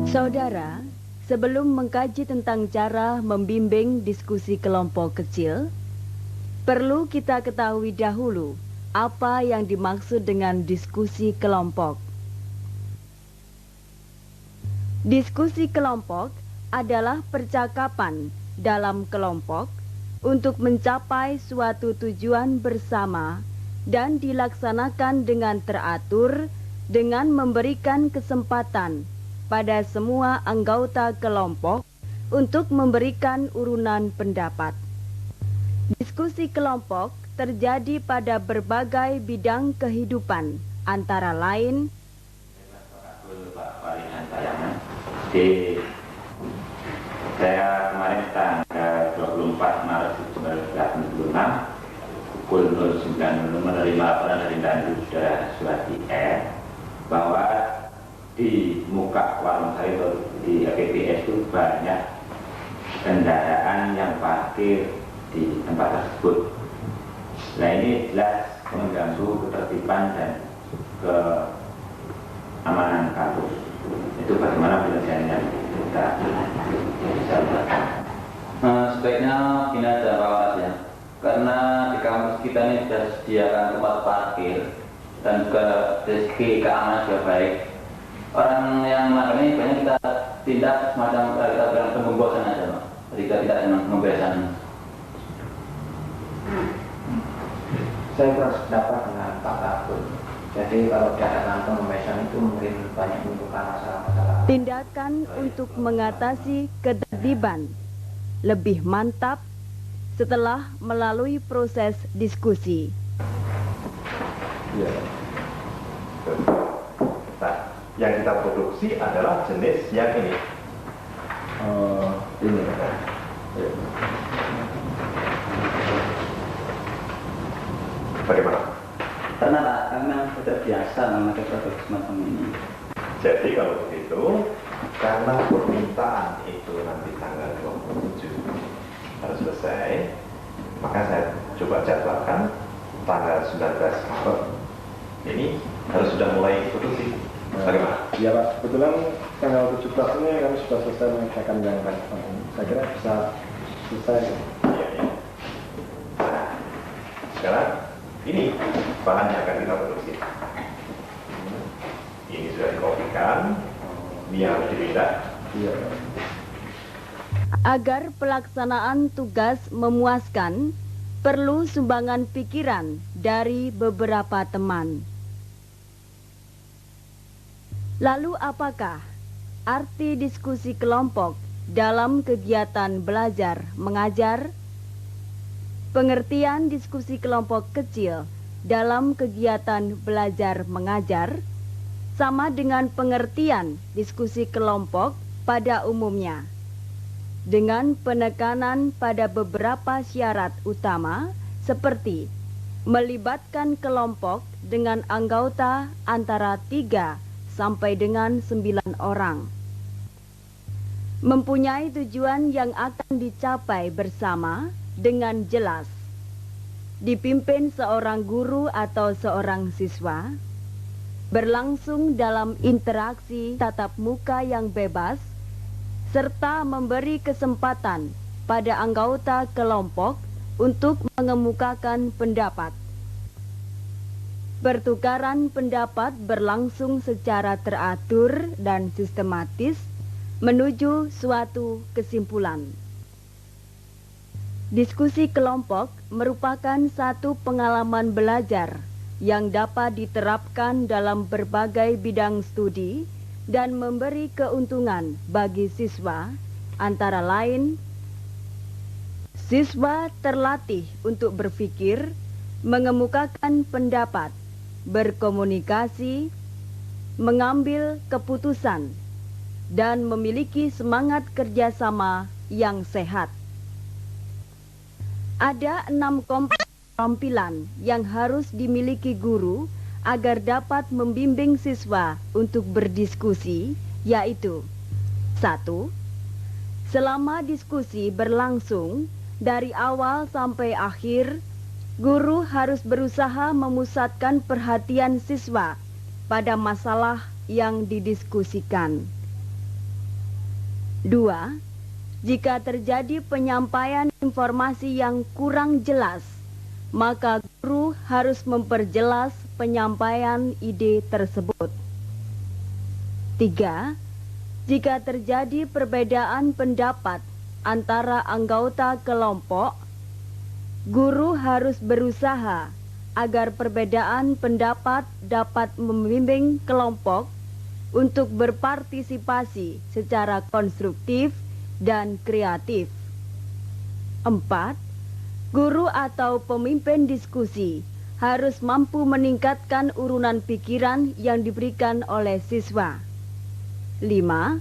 Saudara, sebelum mengkaji tentang cara membimbing diskusi kelompok kecil, perlu kita ketahui dahulu apa yang dimaksud dengan diskusi kelompok. Diskusi kelompok adalah percakapan dalam kelompok untuk mencapai suatu tujuan bersama dan dilaksanakan dengan teratur dengan memberikan kesempatan pada semua anggota kelompok untuk memberikan urunan pendapat. Diskusi kelompok terjadi pada berbagai bidang kehidupan, antara lain saya kemarin tanggal 24 Maret 1986 pukul 09.00 menerima laporan dari Dandu Saudara Suwati R bahwa di muka warung sayur di APBS itu banyak kendaraan yang parkir di tempat tersebut. Nah, ini jelas mengganggu ketertiban dan keamanan kampus. Itu bagaimana penyelesaiannya? Kita bisa lakukan. Sebaiknya gini aja Pak Waras ya, karena di kampus kita ini sudah disediakan tempat parkir dan juga dari segi keamanan juga baik. Orang yang melanggar ini banyak kita tindak semacam kita bilang pembungkusan aja Pak, jadi kita tidak membiasakan. Saya kurang sependapat dengan Pak Kabul. Jadi kalau diadakan pembebasan itu mungkin banyak menimbulkan masalah-masalah. tindakan untuk mengatasi ketertiban lebih mantap setelah melalui proses diskusi. Ya. Nah, yang kita produksi adalah jenis yang ini. Ini. Bagaimana? Karena Pak, kami memang sudah biasa memakai produk semacam ini. Jadi kalau begitu, karena permintaan itu nanti tanggal 27 harus selesai, maka saya coba jadwalkan tanggal 19 Maret ini harus sudah mulai produksi. Bagaimana? Iya Pak, kebetulan tanggal 17 ini kami sudah selesai mengerjakan yang lain. Saya kira bisa selesai. Iya, iya. Nah, sekarang ini bahan yang akan kita produksi. Ini sudah dikopikan, ini yang harus dipindah. Iya. Agar pelaksanaan tugas memuaskan, perlu sumbangan pikiran dari beberapa teman. Lalu apakah arti diskusi kelompok dalam kegiatan belajar mengajar? Pengertian diskusi kelompok kecil dalam kegiatan belajar mengajar sama dengan pengertian diskusi kelompok pada umumnya, dengan penekanan pada beberapa syarat utama seperti melibatkan kelompok dengan anggota antara 3 sampai dengan 9 orang, mempunyai tujuan yang akan dicapai bersama dengan jelas, dipimpin seorang guru atau seorang siswa, berlangsung dalam interaksi tatap muka yang bebas, serta memberi kesempatan pada anggota kelompok untuk mengemukakan pendapat. Pertukaran pendapat berlangsung secara teratur dan sistematis menuju suatu kesimpulan. Diskusi kelompok merupakan satu pengalaman belajar yang dapat diterapkan dalam berbagai bidang studi dan memberi keuntungan bagi siswa, antara lain siswa terlatih untuk berpikir, mengemukakan pendapat, berkomunikasi, mengambil keputusan, dan memiliki semangat kerjasama yang sehat. Ada 6 keterampilan yang harus dimiliki guru agar dapat membimbing siswa untuk berdiskusi, yaitu 1. Selama diskusi berlangsung, dari awal sampai akhir, guru harus berusaha memusatkan perhatian siswa pada masalah yang didiskusikan. 2. Jika terjadi penyampaian informasi yang kurang jelas, maka guru harus memperjelas penyampaian ide tersebut. 3. Jika terjadi perbedaan pendapat antara anggota kelompok, guru harus berusaha agar perbedaan pendapat dapat membimbing kelompok untuk berpartisipasi secara konstruktif dan kreatif. 4. Guru atau pemimpin diskusi harus mampu meningkatkan urunan pikiran yang diberikan oleh siswa. 5.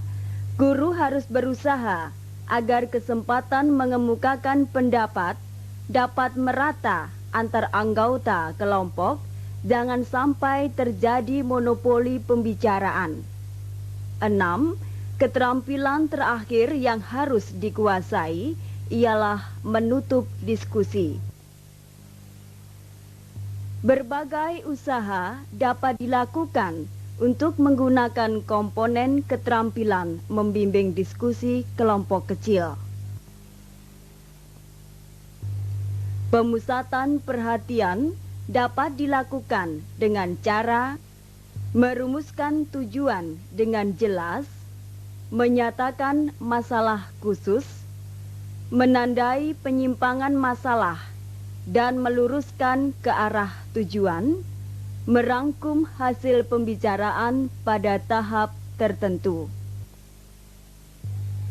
Guru harus berusaha agar kesempatan mengemukakan pendapat dapat merata antar anggota kelompok, jangan sampai terjadi monopoli pembicaraan. 6. Keterampilan terakhir yang harus dikuasai ialah menutup diskusi. Berbagai usaha dapat dilakukan untuk menggunakan komponen keterampilan membimbing diskusi kelompok kecil. Pemusatan perhatian dapat dilakukan dengan cara merumuskan tujuan dengan jelas, menyatakan masalah khusus, menandai penyimpangan masalah, dan meluruskan ke arah tujuan, merangkum hasil pembicaraan pada tahap tertentu.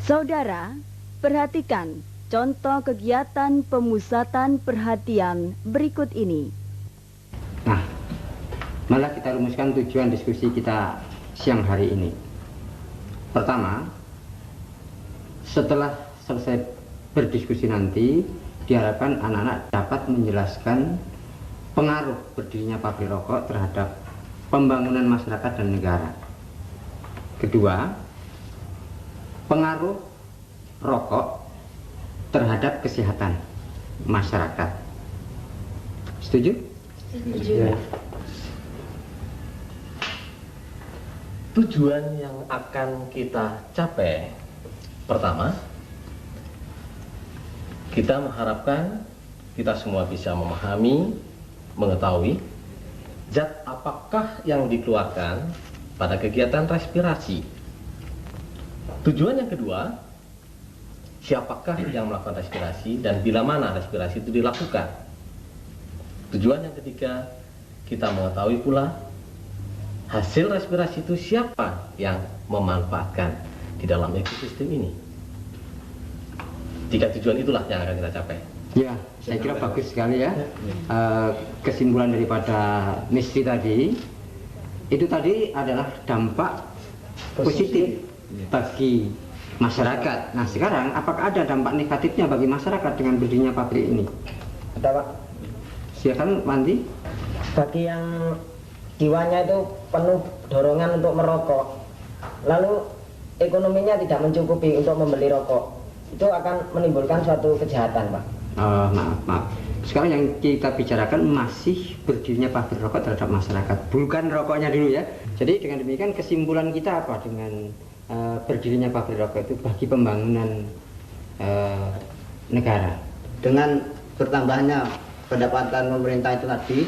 Saudara, perhatikan contoh kegiatan pemusatan perhatian berikut ini. Nah, malah kita rumuskan tujuan diskusi kita siang hari ini. Pertama, setelah selesai berdiskusi nanti, diharapkan anak-anak dapat menjelaskan pengaruh berdirinya pabrik rokok terhadap pembangunan masyarakat dan negara. Kedua, pengaruh rokok terhadap kesehatan masyarakat. Setuju? Setuju. Tujuan yang akan kita capai, pertama, kita mengharapkan kita semua bisa memahami, mengetahui zat apakah yang dikeluarkan pada kegiatan respirasi. Tujuan yang kedua, siapakah yang melakukan respirasi dan bila mana respirasi itu dilakukan. Tujuan yang ketiga, kita mengetahui pula hasil respirasi itu siapa yang memanfaatkan di dalam ekosistem ini. 3 tujuan itulah yang akan kita capai. Ya, saya kira bagus sekali ya. Kesimpulan daripada Misri tadi, itu tadi adalah dampak positif bagi masyarakat. Nah sekarang, apakah ada dampak negatifnya bagi masyarakat dengan berdirinya pabrik ini? Ada Pak. Silakan Wandi. Bagi yang jiwanya itu penuh dorongan untuk merokok, lalu ekonominya tidak mencukupi untuk membeli rokok, itu akan menimbulkan suatu kejahatan Pak. Maaf. Sekarang yang kita bicarakan masih berdirinya pabrik rokok terhadap masyarakat, bukan rokoknya dulu ya. Jadi dengan demikian kesimpulan kita apa dengan berdirinya pabrik rokok itu bagi pembangunan negara? Dengan bertambahnya pendapatan pemerintah itu tadi,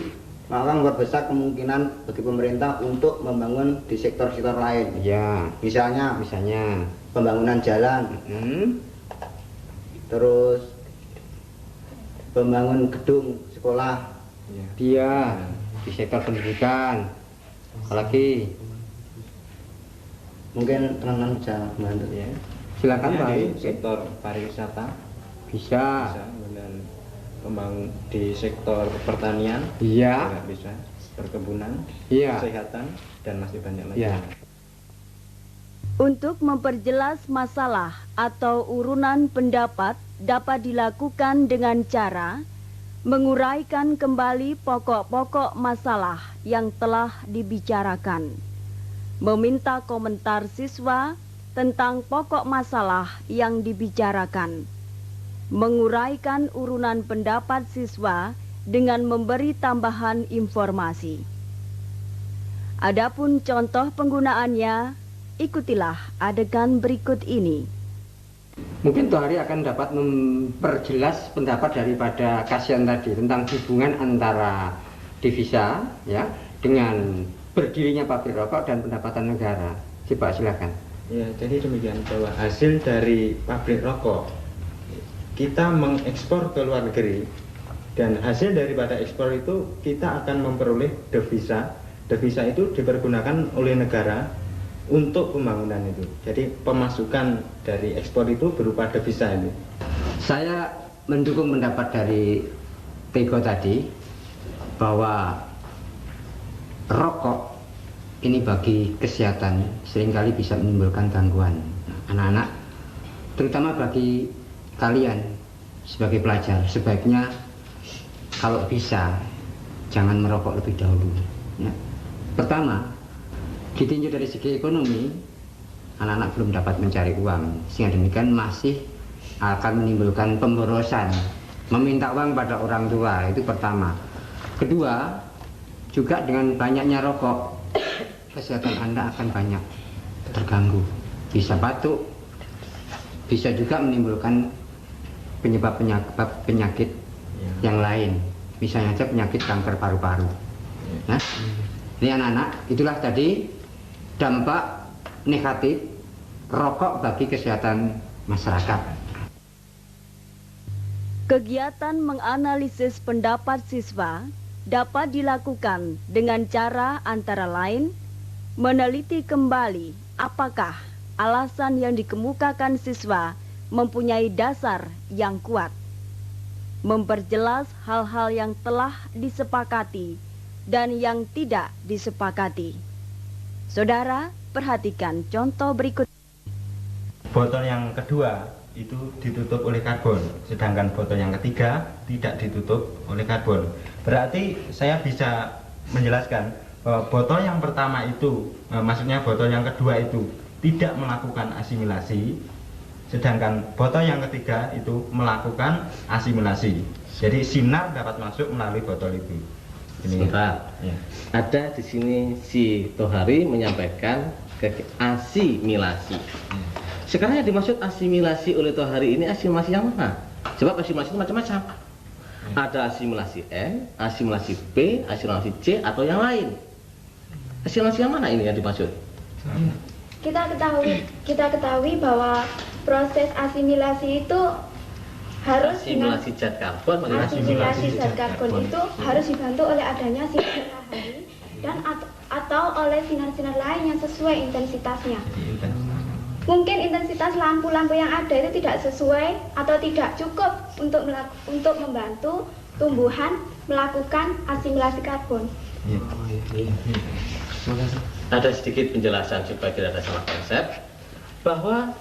maka memperbesar kemungkinan bagi pemerintah untuk membangun di sektor-sektor lain. Ya. Misalnya pembangunan jalan, terus pembangun gedung sekolah. Iya. Di sektor pendidikan. Apalagi mungkin teman-teman bisa membantu ya. Silakan Pak. Di sektor pariwisata bisa. Dan pembangun di sektor pertanian. Iya. Bisa. Perkebunan. Iya. Kesehatan dan masih banyak lagi. Iya. Untuk memperjelas masalah atau urunan pendapat dapat dilakukan dengan cara menguraikan kembali pokok-pokok masalah yang telah dibicarakan, meminta komentar siswa tentang pokok masalah yang dibicarakan, menguraikan urunan pendapat siswa dengan memberi tambahan informasi. Adapun contoh penggunaannya, ikutilah adegan berikut ini. Mungkin Tohari akan dapat memperjelas pendapat daripada Kasian tadi tentang hubungan antara devisa ya dengan berdirinya pabrik rokok dan pendapatan negara. Coba silakan. Ya, jadi demikian bahwa hasil dari pabrik rokok kita mengekspor ke luar negeri dan hasil daripada ekspor itu kita akan memperoleh devisa. Devisa itu dipergunakan oleh negara untuk pembangunan itu. Jadi pemasukan dari ekspor itu berupa devisa ini. Saya mendukung pendapat dari Tego tadi bahwa rokok ini bagi kesehatan seringkali bisa menimbulkan gangguan anak-anak, terutama bagi kalian sebagai pelajar. Sebaiknya kalau bisa jangan merokok lebih dahulu ya. Pertama, ditinjau dari segi ekonomi, anak-anak belum dapat mencari uang, sehingga demikian masih akan menimbulkan pemborosan, meminta uang pada orang tua, itu pertama. Kedua, juga dengan banyaknya rokok, kesehatan Anda akan banyak terganggu, bisa batuk, bisa juga menimbulkan penyebab penyakit yang lain, misalnya saja penyakit kanker paru-paru. Nah, ini anak-anak, itulah tadi dampak negatif rokok bagi kesehatan masyarakat. Kegiatan menganalisis pendapat siswa dapat dilakukan dengan cara antara lain meneliti kembali apakah alasan yang dikemukakan siswa mempunyai dasar yang kuat, memperjelas hal-hal yang telah disepakati dan yang tidak disepakati. Saudara, perhatikan contoh berikut. Botol yang kedua itu ditutup oleh karbon, sedangkan botol yang ketiga tidak ditutup oleh karbon. Berarti saya bisa menjelaskan bahwa botol yang pertama itu, maksudnya botol yang kedua itu tidak melakukan asimilasi, sedangkan botol yang ketiga itu melakukan asimilasi. Jadi sinar dapat masuk melalui botol itu. Sebentar. Ya. Ada di sini si Tohari menyampaikan asimilasi. Sekarang yang dimaksud asimilasi oleh Tohari ini asimilasi yang mana? Sebab asimilasi itu macam-macam. Ada asimilasi N, asimilasi P, asimilasi C atau yang lain. Asimilasi yang mana ini yang dimaksud? Kita ketahui bahwa proses asimilasi itu harus asimilasi zat karbon, asimilasi zat karbon itu harus dibantu oleh adanya sinar matahari dan atau oleh sinar-sinar lain yang sesuai intensitasnya. Mungkin intensitas lampu-lampu yang ada itu tidak sesuai atau tidak cukup untuk membantu tumbuhan melakukan asimilasi karbon. Ada sedikit penjelasan supaya tidak ada salah konsep bahwa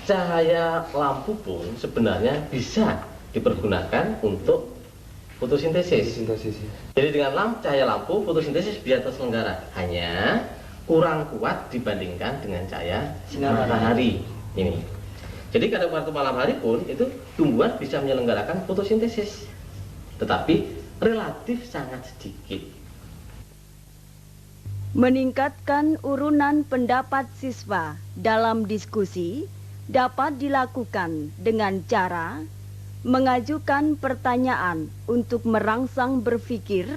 cahaya lampu pun sebenarnya bisa dipergunakan untuk fotosintesis. Jadi dengan cahaya lampu fotosintesis bisa terselenggara, hanya kurang kuat dibandingkan dengan cahaya sinar matahari ini. Jadi pada waktu malam hari pun itu tumbuhan bisa menyelenggarakan fotosintesis, tetapi relatif sangat sedikit. Meningkatkan urunan pendapat siswa dalam diskusi dapat dilakukan dengan cara mengajukan pertanyaan untuk merangsang berpikir,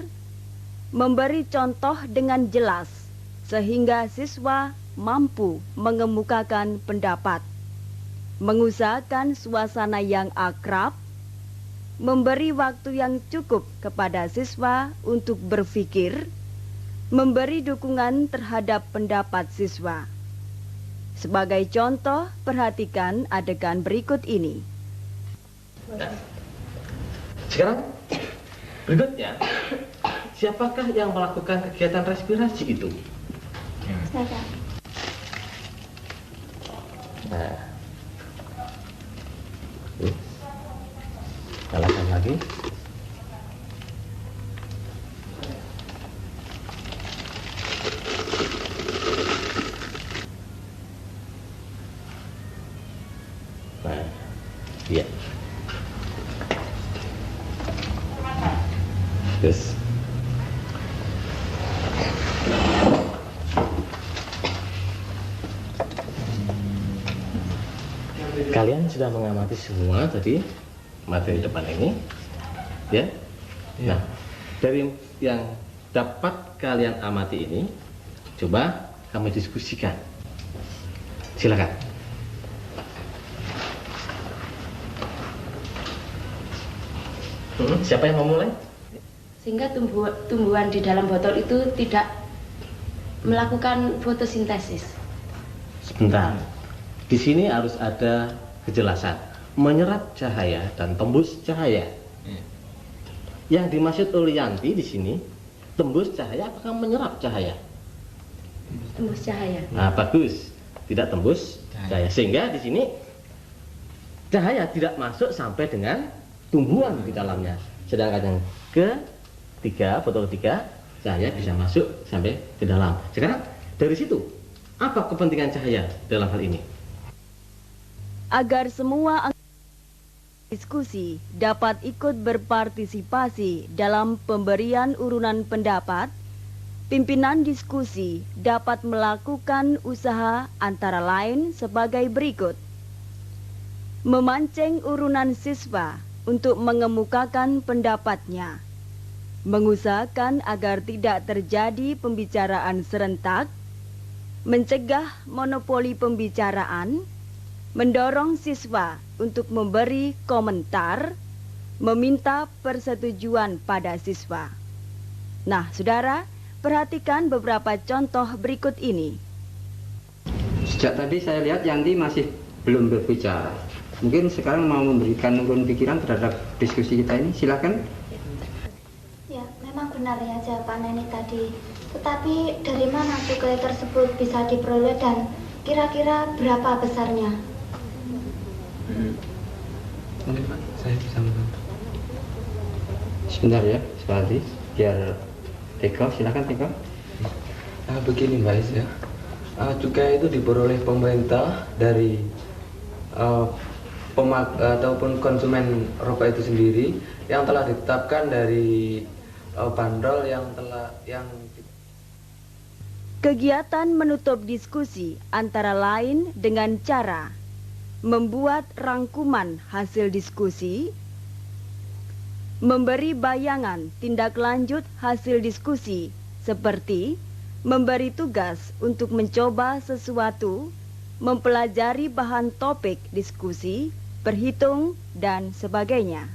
memberi contoh dengan jelas sehingga siswa mampu mengemukakan pendapat, mengusahakan suasana yang akrab, memberi waktu yang cukup kepada siswa untuk berpikir, memberi dukungan terhadap pendapat siswa. Sebagai contoh, perhatikan adegan berikut ini. Nah, sekarang berikutnya, siapakah yang melakukan kegiatan respirasi itu? Nah, nyalakan lagi. Nah, iya. Yes. Kalian sudah mengamati semua tadi materi depan ini, ya? Nah, dari yang dapat kalian amati ini, coba kami diskusikan. Silakan. Siapa yang mau mulai? Sehingga tumbuhan di dalam botol itu tidak melakukan fotosintesis. Sebentar. Di sini harus ada kejelasan. Menyerap cahaya dan tembus cahaya. Yang dimaksud oleh Yanti di sini, tembus cahaya apakah menyerap cahaya? Tembus cahaya. Nah, bagus. Tidak tembus cahaya. Sehingga di sini cahaya tidak masuk sampai dengan tumbuhan di dalamnya. Sedangkan yang ketiga, foto ketiga, cahaya bisa masuk sampai ke dalam. Sekarang dari situ, apa kepentingan cahaya dalam hal ini? Agar semua diskusi dapat ikut berpartisipasi dalam pemberian urunan pendapat, pimpinan diskusi dapat melakukan usaha antara lain sebagai berikut: memancing urunan siswa untuk mengemukakan pendapatnya, mengusahakan agar tidak terjadi pembicaraan serentak, mencegah monopoli pembicaraan, mendorong siswa untuk memberi komentar, meminta persetujuan pada siswa. Nah, saudara, perhatikan beberapa contoh berikut ini. Sejak tadi saya lihat Yanti masih belum berbicara. Mungkin sekarang mau memberikan urun pikiran terhadap diskusi kita ini. Silakan. Ya, memang benar ya jawaban ini tadi. Tetapi dari mana cukai tersebut bisa diperoleh dan kira-kira berapa besarnya? Boleh Pak, saya bisa membantu. Sebentar ya, sekali biar Teko, silakan Teko. Begini Mbak Is ya, cukai itu diperoleh pemerintah dari ataupun konsumen rokok itu sendiri yang telah ditetapkan dari bandrol yang Kegiatan menutup diskusi antara lain dengan cara membuat rangkuman hasil diskusi, memberi bayangan tindak lanjut hasil diskusi seperti memberi tugas untuk mencoba sesuatu, mempelajari bahan topik diskusi, berhitung, dan sebagainya.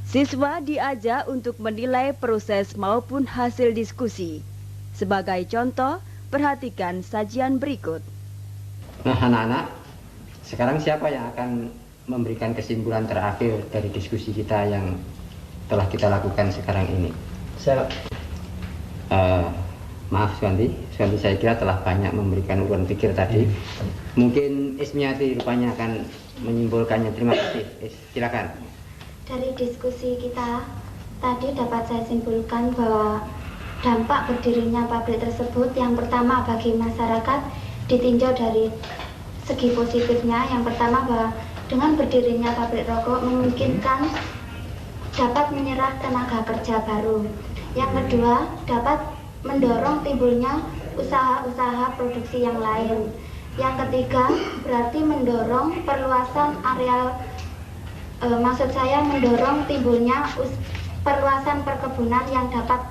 Siswa diajak untuk menilai proses maupun hasil diskusi. Sebagai contoh, perhatikan sajian berikut. Nah, anak-anak, sekarang siapa yang akan memberikan kesimpulan terakhir dari diskusi kita yang telah kita lakukan sekarang ini? Saya. Maaf Suwanti, saya kira telah banyak memberikan urun pikir tadi. Mungkin Ismiati rupanya akan menyimpulkannya. Terima kasih. Silakan. Dari diskusi kita tadi dapat saya simpulkan bahwa dampak berdirinya pabrik tersebut yang pertama bagi masyarakat ditinjau dari segi positifnya. Yang pertama bahwa dengan berdirinya pabrik rokok memungkinkan dapat menyerap tenaga kerja baru. Yang kedua dapat mendorong timbulnya usaha-usaha produksi yang lain. Yang ketiga berarti mendorong perluasan areal, maksud saya mendorong timbulnya perluasan perkebunan yang dapat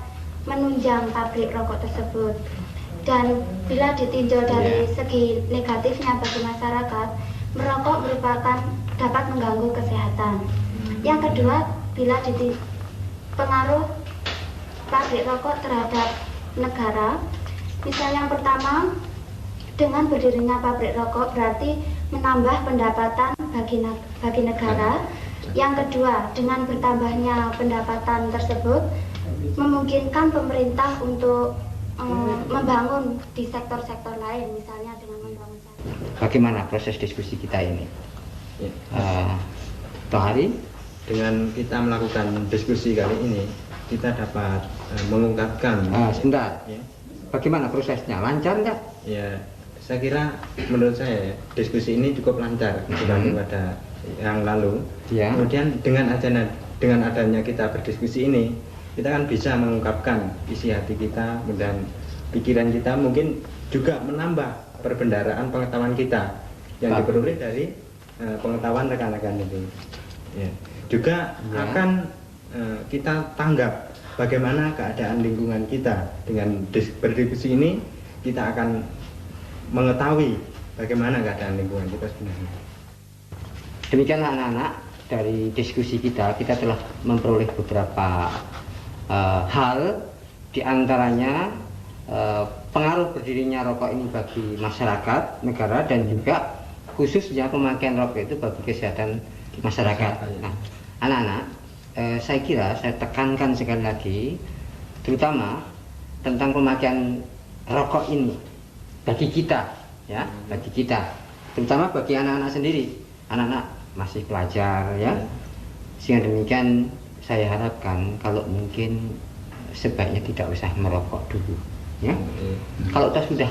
menunjang pabrik rokok tersebut. Dan bila ditinjau dari segi negatifnya bagi masyarakat, merokok merupakan dapat mengganggu kesehatan. Yang kedua, bila pengaruh pabrik rokok terhadap negara, misal yang pertama, dengan berdirinya pabrik rokok berarti menambah pendapatan bagi negara. Yang kedua, dengan bertambahnya pendapatan tersebut memungkinkan pemerintah untuk membangun di sektor-sektor lain, misalnya dengan membangun. Bagaimana proses diskusi kita ini? Tohari? Dengan kita melakukan diskusi kali ini, kita dapat mengungkapkan. Sebentar. Ya. Bagaimana prosesnya? Lancar nggak? Ya, saya kira menurut saya diskusi ini cukup lancar dibanding pada yang lalu. Ya. Kemudian dengan adanya kita berdiskusi ini, kita kan bisa mengungkapkan isi hati kita dan pikiran kita, mungkin juga menambah perbendaharaan pengetahuan kita yang diperoleh dari pengetahuan rekan-rekan itu. Ya. Juga akan kita tanggap bagaimana keadaan lingkungan kita. Dengan berdiskusi ini kita akan mengetahui bagaimana keadaan lingkungan kita sebenarnya. Demikianlah anak-anak, dari diskusi kita telah memperoleh beberapa hal, diantaranya pengaruh berdirinya rokok ini bagi masyarakat, negara, dan juga khususnya pemakaian rokok itu bagi kesehatan masyarakat. Nah, anak-anak, saya kira saya tekankan sekali lagi, terutama tentang pemakaian rokok ini bagi kita, ya, bagi kita, terutama bagi anak-anak sendiri. Anak-anak masih pelajar, ya. Sehingga demikian saya harapkan kalau mungkin sebaiknya tidak usah merokok dulu, ya. Kalau sudah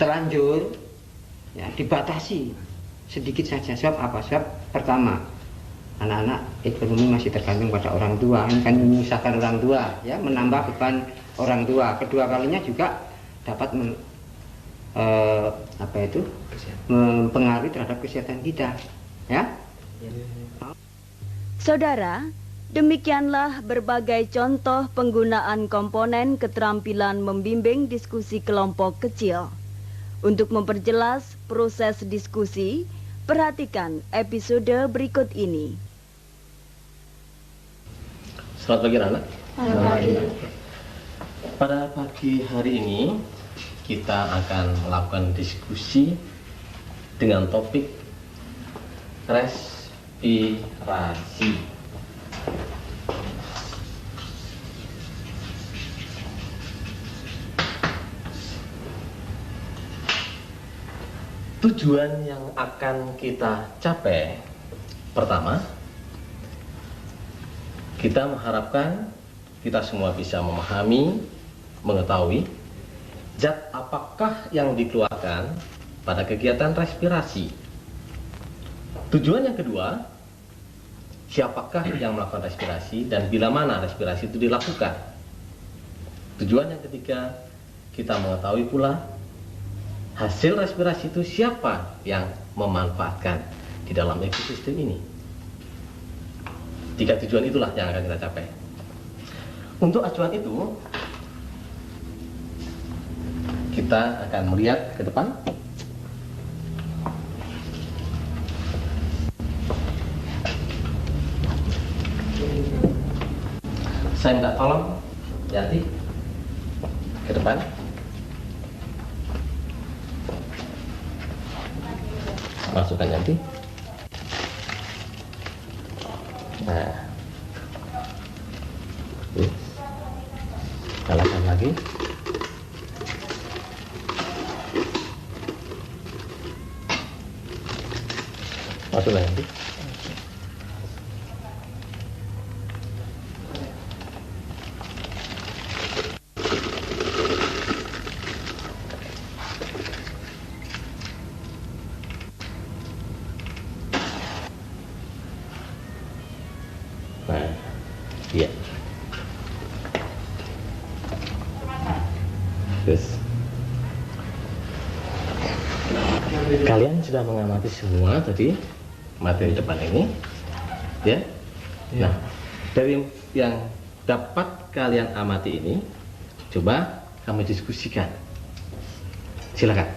terlanjur, ya, dibatasi sedikit saja. Sebab apa? Sebab pertama, anak-anak ekonomi masih tergantung pada orang tua, kan menyusahkan orang tua, ya, menambah beban orang tua. Kedua kalinya juga dapat mempengaruhi terhadap kesehatan kita, ya. Saudara, demikianlah berbagai contoh penggunaan komponen keterampilan membimbing diskusi kelompok kecil. Untuk memperjelas proses diskusi, perhatikan episode berikut ini. Selamat pagi anak. Selamat pagi. Pada pagi hari ini kita akan melakukan diskusi dengan topik respirasi. Tujuan yang akan kita capai, pertama, kita mengharapkan kita semua bisa memahami, mengetahui zat apakah yang dikeluarkan pada kegiatan respirasi. Tujuan yang kedua, siapakah yang melakukan respirasi dan bila mana respirasi itu dilakukan. Tujuan yang ketiga, kita mengetahui pula hasil respirasi itu siapa yang memanfaatkan di dalam ekosistem ini. Tiga tujuan itulah yang akan kita capai. Untuk acuan itu, kita akan melihat ke depan. Saya minta tolong Yanti ke depan. Masukkan Yanti. Nah, nyalakan lagi. Masukkan Yanti. Iya. Terus kalian sudah mengamati semua tadi materi depan ini, ya? Nah, dari yang dapat kalian amati ini, coba kami diskusikan. Silakan.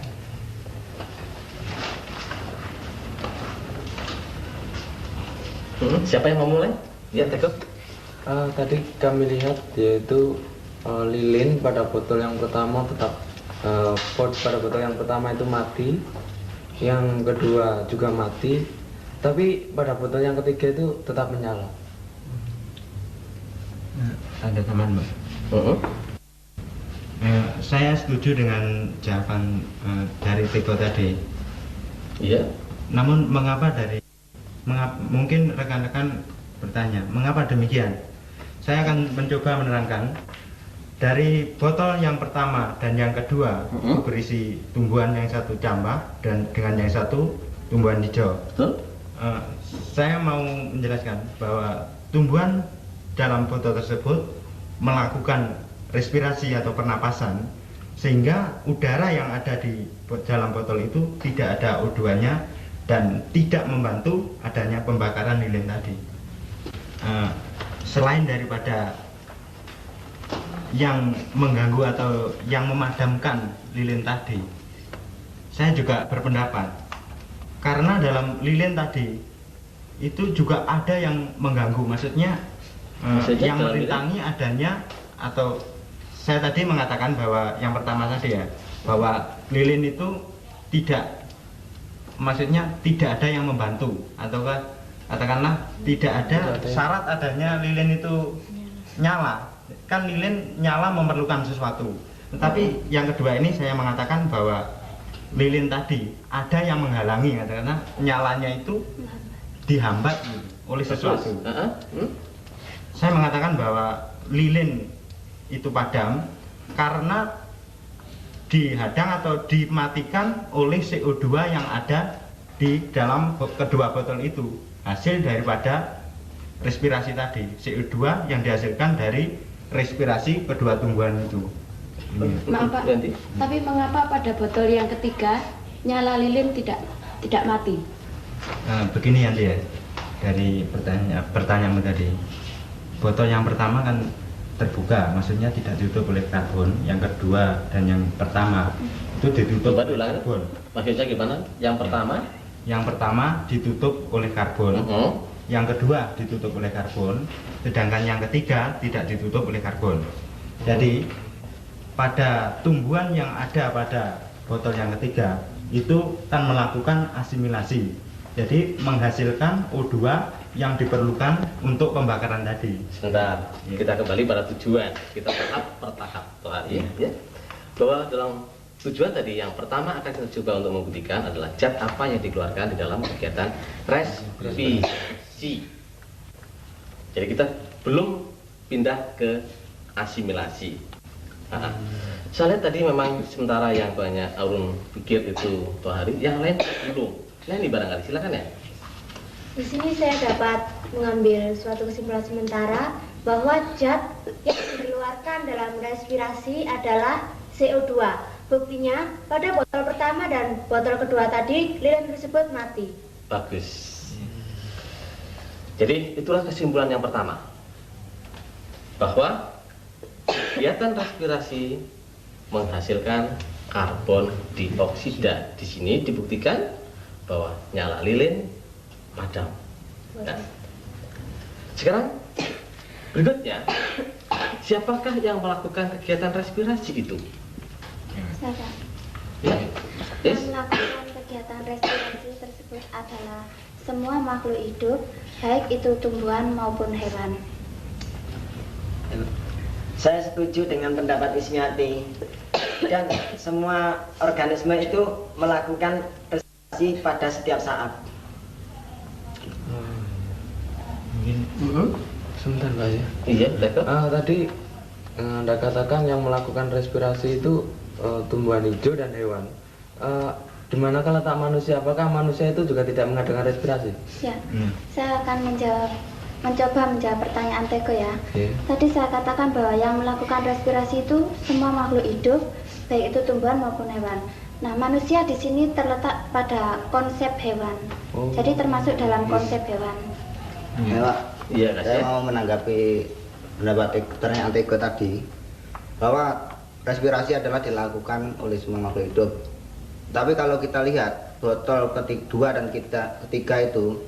Siapa yang mau mulai? Ya, Teko. Tadi kami lihat yaitu lilin pada botol yang pertama pada botol yang pertama itu mati, yang kedua juga mati, tapi pada botol yang ketiga itu tetap menyala. Ada teman, Mbak. Saya setuju dengan jawaban dari Teko tadi. Iya. Namun mungkin rekan-rekan bertanya, mengapa demikian? Saya akan mencoba menerangkan. Dari botol yang pertama dan yang kedua itu berisi tumbuhan yang satu campak dan dengan yang satu tumbuhan hijau. Saya mau menjelaskan bahwa tumbuhan dalam botol tersebut melakukan respirasi atau pernapasan sehingga udara yang ada di dalam botol itu tidak ada O2-nya dan tidak membantu adanya pembakaran lilin tadi. Selain daripada yang mengganggu atau yang memadamkan lilin tadi, saya juga berpendapat karena dalam lilin tadi itu juga ada yang mengganggu, maksudnya yang merintangi adanya, atau saya tadi mengatakan bahwa yang pertama tadi ya, bahwa lilin itu maksudnya tidak ada yang membantu, ataukah katakanlah tidak ada syarat adanya lilin itu nyala. Kan lilin nyala memerlukan sesuatu. Tetapi yang kedua ini saya mengatakan bahwa lilin tadi ada yang menghalangi, karena nyalanya itu dihambat oleh sesuatu. Saya mengatakan bahwa lilin itu padam karena dihadang atau dimatikan oleh CO2 yang ada di dalam kedua botol itu, hasil daripada respirasi tadi, CO2 yang dihasilkan dari respirasi kedua tumbuhan itu. Maaf Pak, tapi mengapa pada botol yang ketiga nyala lilin tidak mati? Begini Yanti ya, dari pertanyaanmu tadi, botol yang pertama kan terbuka, maksudnya tidak ditutup oleh karbon. Yang kedua dan yang pertama itu ditutup oleh karbon. Maksudnya gimana? Yang pertama ditutup oleh karbon. Yang kedua ditutup oleh karbon, sedangkan yang ketiga tidak ditutup oleh karbon. Jadi pada tumbuhan yang ada pada botol yang ketiga itu kan melakukan asimilasi, jadi menghasilkan O2 yang diperlukan untuk pembakaran tadi. Sebentar, kita kembali pada tujuan. Kita tahap per tahap ya. Bahwa dalam tujuan tadi yang pertama akan kita coba untuk membuktikan adalah zat apa yang dikeluarkan di dalam kegiatan respirasi. Jadi kita belum pindah ke asimilasi. Saya lihat tadi memang sementara yang banyak Aurun pikir itu Tohari, yang lain belum. Nah ini barangkali silakan ya. Di sini saya dapat mengambil suatu kesimpulan sementara bahwa zat yang dikeluarkan dalam respirasi adalah CO2. Buktinya pada botol pertama dan botol kedua tadi lilin tersebut mati. Bagus. Jadi itulah kesimpulan yang pertama, bahwa kegiatan respirasi menghasilkan karbon dioksida. Di sini dibuktikan bahwa nyala lilin padam. Nah, sekarang berikutnya, siapakah yang melakukan kegiatan respirasi itu? Saya. Ya. Yang melakukan kegiatan respirasi tersebut adalah semua makhluk hidup, baik itu tumbuhan maupun hewan. Saya setuju dengan pendapat Ismiati, dan semua organisme itu melakukan respirasi pada setiap saat. Sebentar Pak ya. Iya, tadi Anda katakan yang melakukan respirasi itu tumbuhan hijau dan hewan. Di manakah letak manusia? Apakah manusia itu juga tidak mengadakan respirasi? Ya, saya akan mencoba menjawab pertanyaan Teko ya. Tadi saya katakan bahwa yang melakukan respirasi itu semua makhluk hidup, baik itu tumbuhan maupun hewan. Nah, manusia di sini terletak pada konsep hewan. Jadi termasuk dalam konsep hewan. Iya, saya mau menanggapi pendapat pertanyaan Teko tadi, bahwa respirasi adalah dilakukan oleh semua makhluk hidup. Tapi kalau kita lihat botol kedua dan ketiga itu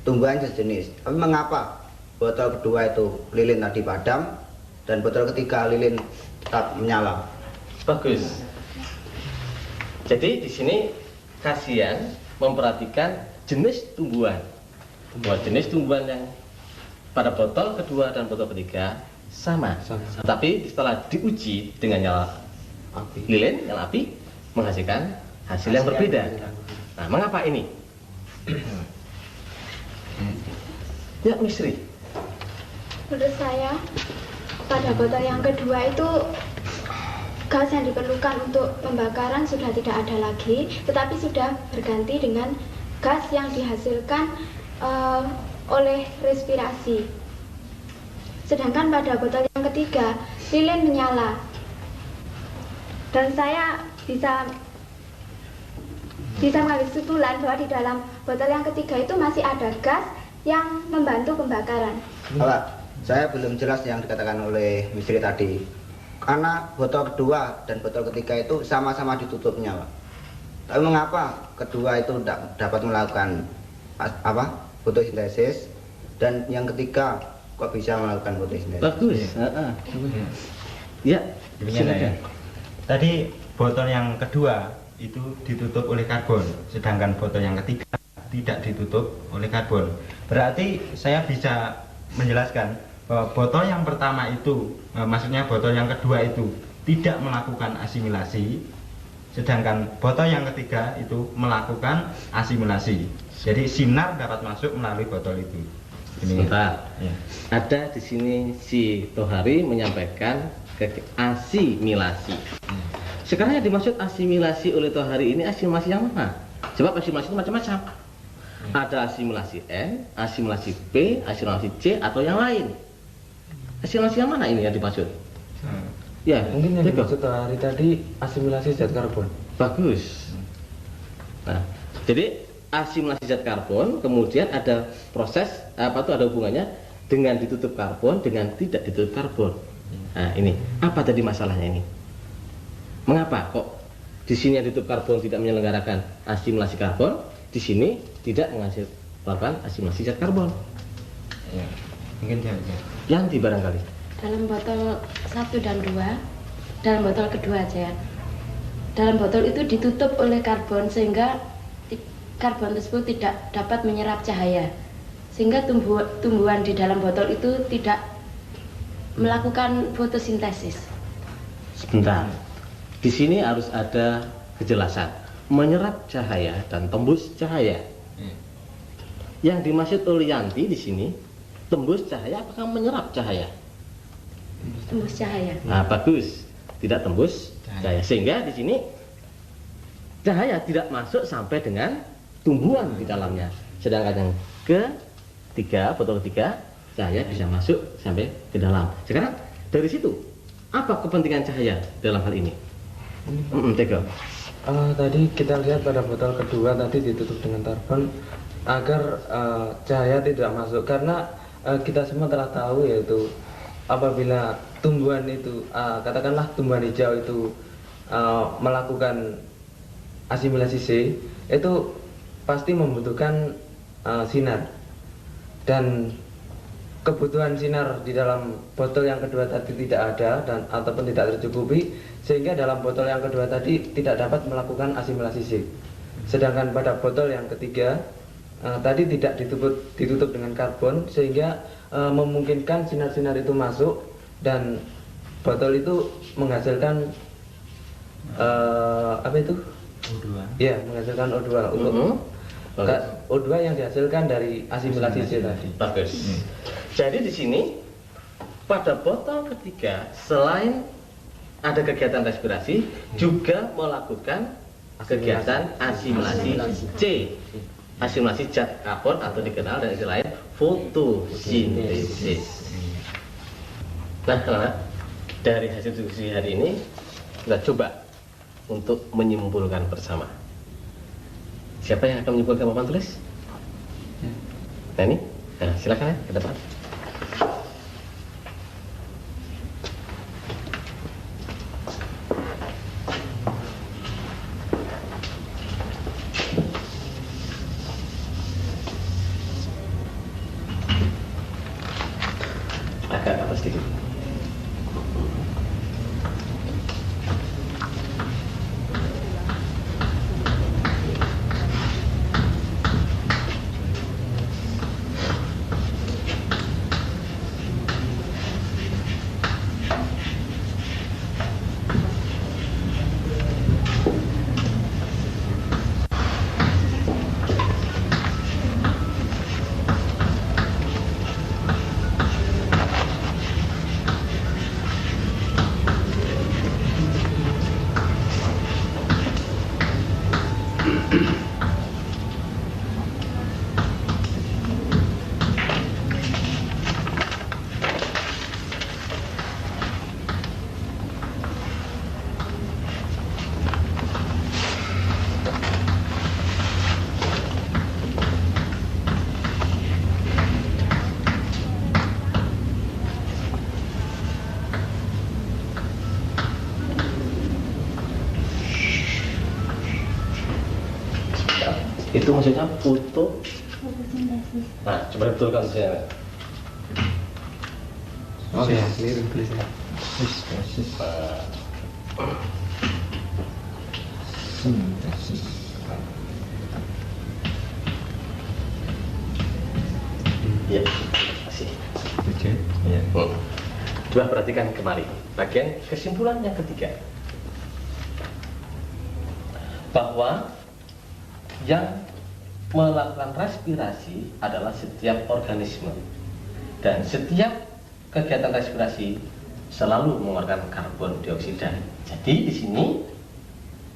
tumbuhan sejenis. Tapi mengapa botol kedua itu lilin tadi padam dan botol ketiga lilin tetap menyala? Bagus. Jadi di sini kasihan memperhatikan jenis tumbuhan. Bahwa jenis tumbuhan yang pada botol kedua dan botol ketiga sama. Tapi setelah diuji dengan nyala lilin, nyala api, menghasilkan hasil yang berbeda. Nah, mengapa ini? Ya, Misri. Menurut saya, pada botol yang kedua itu gas yang diperlukan untuk pembakaran sudah tidak ada lagi, tetapi sudah berganti dengan gas yang dihasilkan oleh respirasi. Sedangkan pada botol yang ketiga, lilin menyala. Dan saya bisa bisa mengambil kesimpulan bahwa di dalam botol yang ketiga itu masih ada gas yang membantu pembakaran. Pak, saya belum jelas yang dikatakan oleh Mistri tadi. Karena botol kedua dan botol ketiga itu sama-sama ditutupnya, Pak. Tapi mengapa kedua itu tidak dapat melakukan fotosintesis dan yang ketiga kok bisa melakukan fotosintesis? Bagus. Ya, silakan. Tadi botol yang kedua itu ditutup oleh karbon, sedangkan botol yang ketiga tidak ditutup oleh karbon. Berarti saya bisa menjelaskan bahwa botol yang pertama itu, maksudnya botol yang kedua itu tidak melakukan asimilasi, sedangkan botol yang ketiga itu melakukan asimilasi. Jadi sinar dapat masuk melalui botol itu. Sebentar. Ya. Ada di sini si Tohari menyampaikan asimilasi. Sekarang yang dimaksud asimilasi oleh Tohari ini asimilasi yang mana? Sebab asimilasi itu macam-macam. Ada asimilasi N, asimilasi P, asimilasi C atau yang lain. Asimilasi yang mana ini yang dimaksud? Ya, mungkin yang dimaksud Tohari tadi asimilasi zat karbon. Bagus. Nah, jadi asimilasi zat karbon, kemudian ada proses ada hubungannya dengan ditutup karbon dengan tidak ditutup karbon. Nah, ini apa tadi masalahnya ini? Mengapa kok di sini yang ditutup karbon tidak menyelenggarakan asimilasi karbon, di sini tidak melakukan asimilasi zat karbon? Ya, mungkin Yanti barangkali. Dalam botol 1 dan 2, dalam botol kedua aja ya. Dalam botol itu ditutup oleh karbon sehingga karbon tersebut tidak dapat menyerap cahaya. Sehingga tumbuhan di dalam botol itu tidak melakukan fotosintesis. Sebentar. Di sini harus ada kejelasan. Menyerap cahaya dan tembus cahaya. Yang dimaksud oleh Yanti di sini, tembus cahaya apakah menyerap cahaya? Tembus cahaya. Nah, bagus. Tidak tembus cahaya. Sehingga di sini cahaya tidak masuk sampai dengan tumbuhan di dalamnya. Sedangkan yang ketiga, botol ketiga, cahaya bisa masuk sampai ke dalam. Sekarang dari situ, apa kepentingan cahaya dalam hal ini? Tego. Tadi kita lihat pada botol kedua tadi ditutup dengan karbon agar cahaya tidak masuk, karena kita semua telah tahu yaitu apabila tumbuhan itu katakanlah tumbuhan hijau itu melakukan asimilasi C, itu pasti membutuhkan sinar, dan kebutuhan sinar di dalam botol yang kedua tadi tidak ada dan ataupun tidak tercukupi, sehingga dalam botol yang kedua tadi tidak dapat melakukan asimilasi C. Sedangkan pada botol yang ketiga tadi tidak ditutup dengan karbon, sehingga memungkinkan sinar-sinar itu masuk dan botol itu menghasilkan apa itu? O2. Ya, menghasilkan O2 untuk O2 yang dihasilkan dari asimilasi C tadi. Bagus. Jadi di sini pada botol ketiga selain ada kegiatan respirasi juga melakukan kegiatan asimilasi C. Asimilasi zat karbon atau dikenal dengan istilah lain fotosintesis. Nah, dari hasil diskusi hari ini kita coba untuk menyimpulkan bersama. Siapa yang akan menyimpulkan papan tulis? Nah ini, silakan ya, ke depan. Agak atas sedikit. Itu maksudnya Nah, coba betulkan saya. Oh ya, keliru tulisnya. Ya, kasih. Ya. Coba perhatikan kemari. Bagian kesimpulan yang ketiga. Bahwa yang melakukan respirasi adalah setiap organisme. Dan setiap kegiatan respirasi selalu mengeluarkan karbon dioksida. Jadi di sini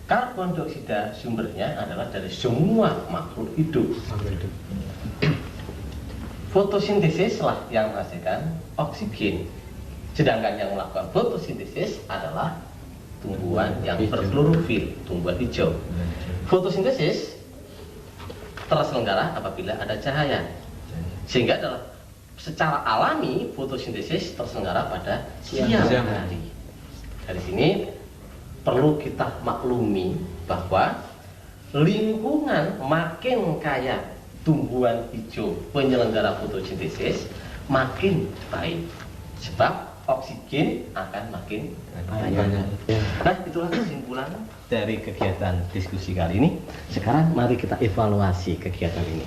karbon dioksida sumbernya adalah dari semua makhluk hidup. Fotosintesis lah yang menghasilkan oksigen. Sedangkan yang melakukan fotosintesis adalah tumbuhan yang berklorofil, tumbuhan hijau. Fotosintesis terselenggara apabila ada cahaya. Sehingga adalah secara alami fotosintesis terselenggara pada siang hari. Dari sini perlu kita maklumi bahwa lingkungan makin kaya tumbuhan hijau penyelenggara fotosintesis makin baik, sebab oksigen akan makin banyak. Nah, itulah kesimpulan dari kegiatan diskusi kali ini. Sekarang mari kita evaluasi kegiatan ini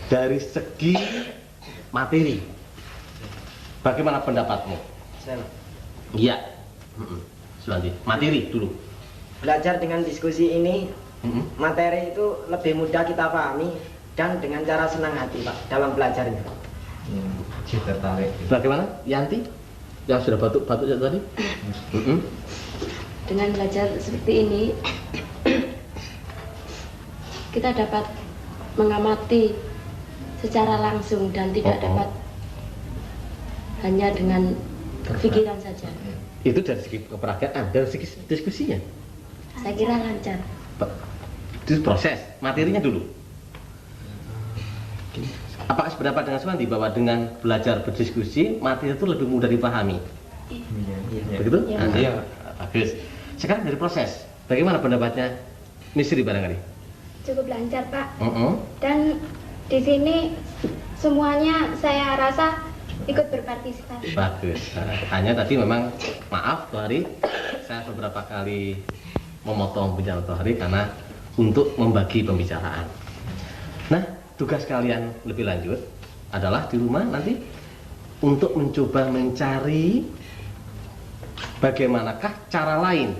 dari segi materi. Bagaimana pendapatmu? Iya. Selanjutnya materi dulu. Belajar dengan diskusi ini, materi itu lebih mudah kita pahami dan dengan cara senang hati, Pak, dalam belajarnya. Tertarik. Bagaimana, Yanti? Yang sudah batuk-batuk tadi? Dengan belajar seperti ini, kita dapat mengamati secara langsung dan tidak dapat hanya dengan pikiran saja. Itu dari segi keperagaan, dari segi diskusinya. Saya kira lancar. Itu proses, materinya dulu. Apakah sependapat dengan Suwanti bahwa dengan belajar berdiskusi, materi itu lebih mudah dipahami? Begitu? Iya. Bagus. Sekarang dari proses, bagaimana pendapatnya Misri barangkali? Cukup lancar, Pak. Dan di sini semuanya saya rasa ikut berpartisipasi. Bagus. Hanya tadi memang maaf Tohari, saya beberapa kali memotong pembicaraan Tohari karena untuk membagi pembicaraan. Nah, tugas kalian lebih lanjut adalah di rumah nanti untuk mencoba mencari bagaimanakah cara lain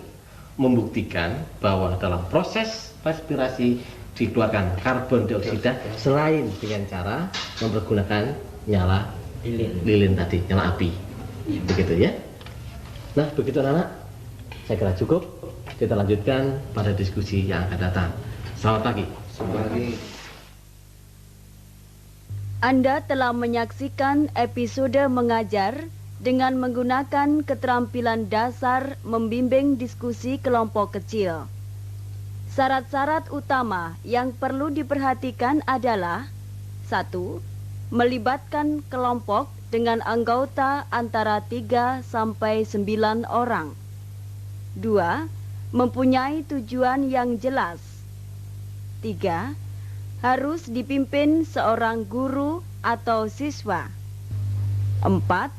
membuktikan bahwa dalam proses respirasi dikeluarkan karbon dioksida selain dengan cara mempergunakan nyala lilin tadi, nyala api. Begitu ya. Nah, begitu anak-anak, saya kira cukup. Kita lanjutkan pada diskusi yang akan datang. Selamat pagi. Selamat pagi. Anda telah menyaksikan episode mengajar dengan menggunakan keterampilan dasar membimbing diskusi kelompok kecil. Syarat-syarat utama yang perlu diperhatikan adalah 1. Melibatkan kelompok dengan anggota antara 3 sampai 9 orang. 2. Mempunyai tujuan yang jelas. 3. Harus dipimpin seorang guru atau siswa. 4.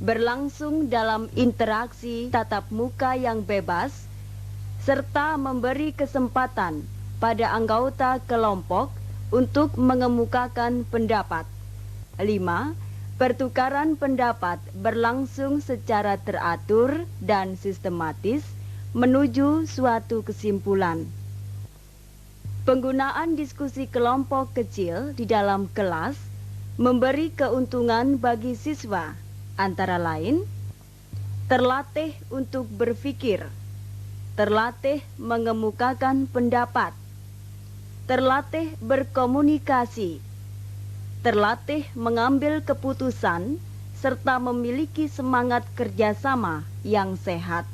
Berlangsung dalam interaksi tatap muka yang bebas, serta memberi kesempatan pada anggota kelompok untuk mengemukakan pendapat. 5. Pertukaran pendapat berlangsung secara teratur dan sistematis menuju suatu kesimpulan. Penggunaan diskusi kelompok kecil di dalam kelas memberi keuntungan bagi siswa, antara lain terlatih untuk berpikir, terlatih mengemukakan pendapat, terlatih berkomunikasi, terlatih mengambil keputusan, serta memiliki semangat kerjasama yang sehat.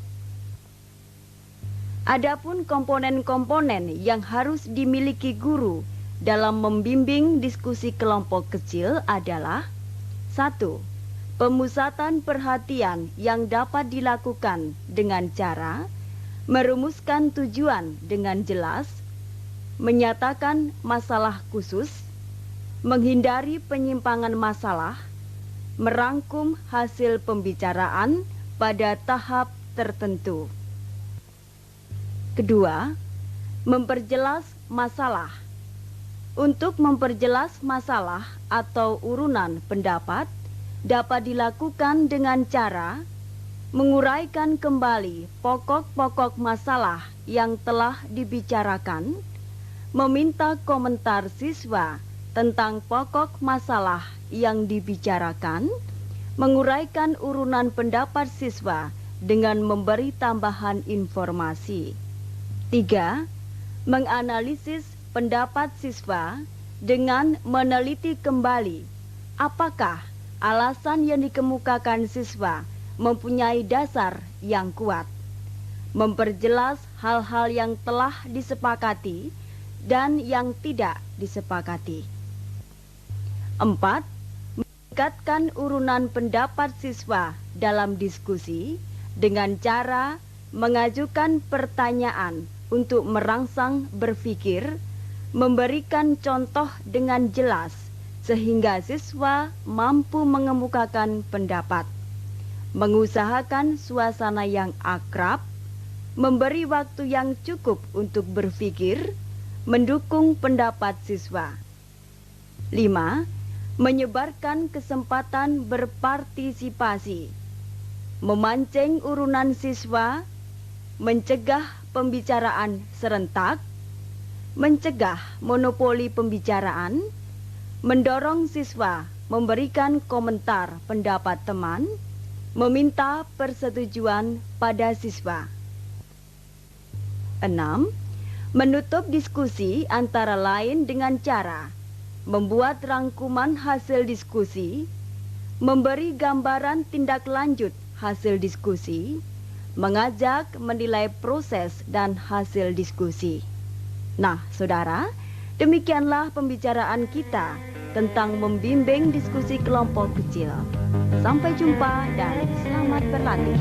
Adapun komponen-komponen yang harus dimiliki guru dalam membimbing diskusi kelompok kecil adalah 1. Pemusatan perhatian yang dapat dilakukan dengan cara merumuskan tujuan dengan jelas. menyatakan masalah khusus, menghindari penyimpangan masalah, merangkum hasil pembicaraan pada tahap tertentu. Kedua, memperjelas masalah. Untuk memperjelas masalah atau urunan pendapat dapat dilakukan dengan cara menguraikan kembali pokok-pokok masalah yang telah dibicarakan, meminta komentar siswa tentang pokok masalah yang dibicarakan, menguraikan urunan pendapat siswa dengan memberi tambahan informasi. 3. Menganalisis pendapat siswa dengan meneliti kembali apakah alasan yang dikemukakan siswa mempunyai dasar yang kuat, memperjelas hal-hal yang telah disepakati dan yang tidak disepakati. 4. Meningkatkan urunan pendapat siswa dalam diskusi dengan cara mengajukan pertanyaan untuk merangsang berpikir, memberikan contoh dengan jelas sehingga siswa mampu mengemukakan pendapat, mengusahakan suasana yang akrab, memberi waktu yang cukup untuk berpikir, mendukung pendapat siswa. 5. Menyebarkan kesempatan berpartisipasi, memancing urunan siswa, mencegah pembicaraan serentak, mencegah monopoli pembicaraan, mendorong siswa memberikan komentar pendapat teman, meminta persetujuan pada siswa. 6. Menutup diskusi antara lain dengan cara membuat rangkuman hasil diskusi, memberi gambaran tindak lanjut hasil diskusi, mengajak menilai proses dan hasil diskusi. Nah, saudara, demikianlah pembicaraan kita tentang membimbing diskusi kelompok kecil. Sampai jumpa dan selamat berlatih.